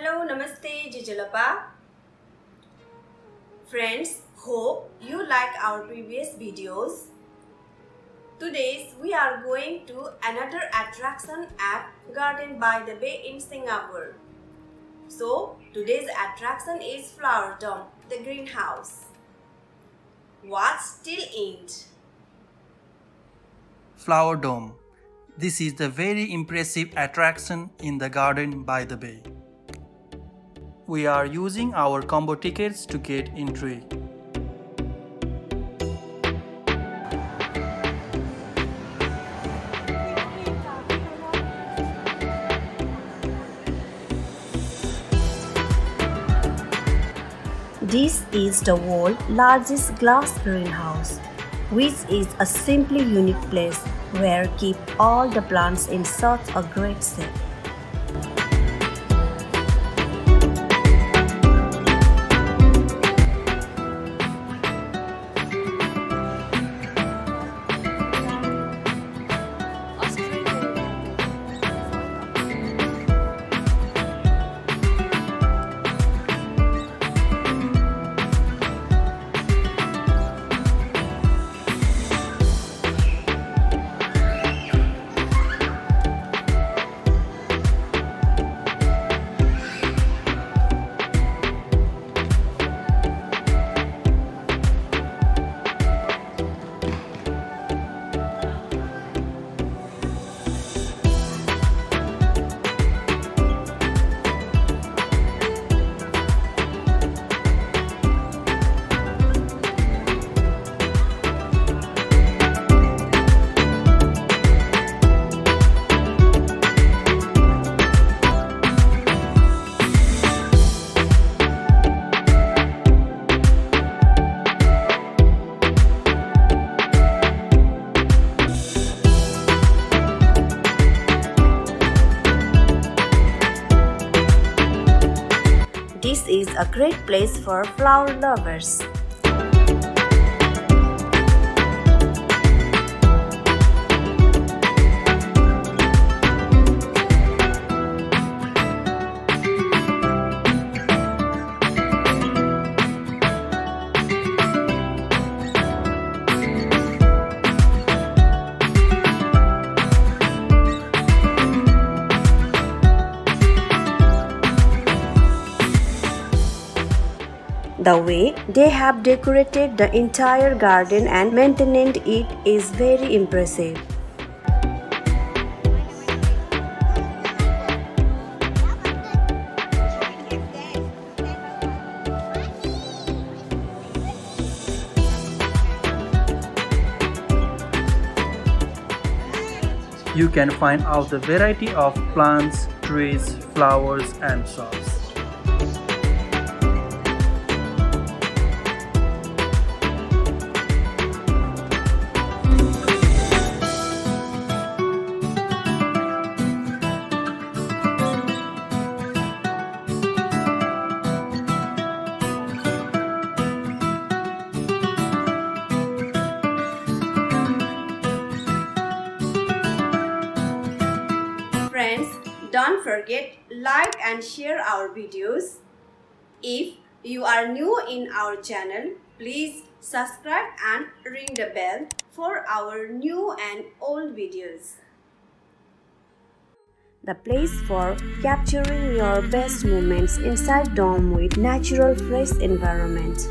Hello, Namaste, Jijalapa. Friends, hope you like our previous videos. Today we are going to another attraction at Garden by the Bay in Singapore. So, today's attraction is Flower Dome, the greenhouse. What's still in it? Flower Dome. This is the very impressive attraction in the Garden by the Bay. We are using our combo tickets to get entry. This is the world's largest glass greenhouse, which is a simply unique place where keep all the plants in such a great shape. This is a great place for flower lovers. The way they have decorated the entire garden and maintained it is very impressive. You can find out the variety of plants, trees, flowers and shrubs. Friends, don't forget like and share our videos. If you are new in our channel, please subscribe and ring the bell for our new and old videos. The place for capturing your best moments inside dome with natural fresh environment.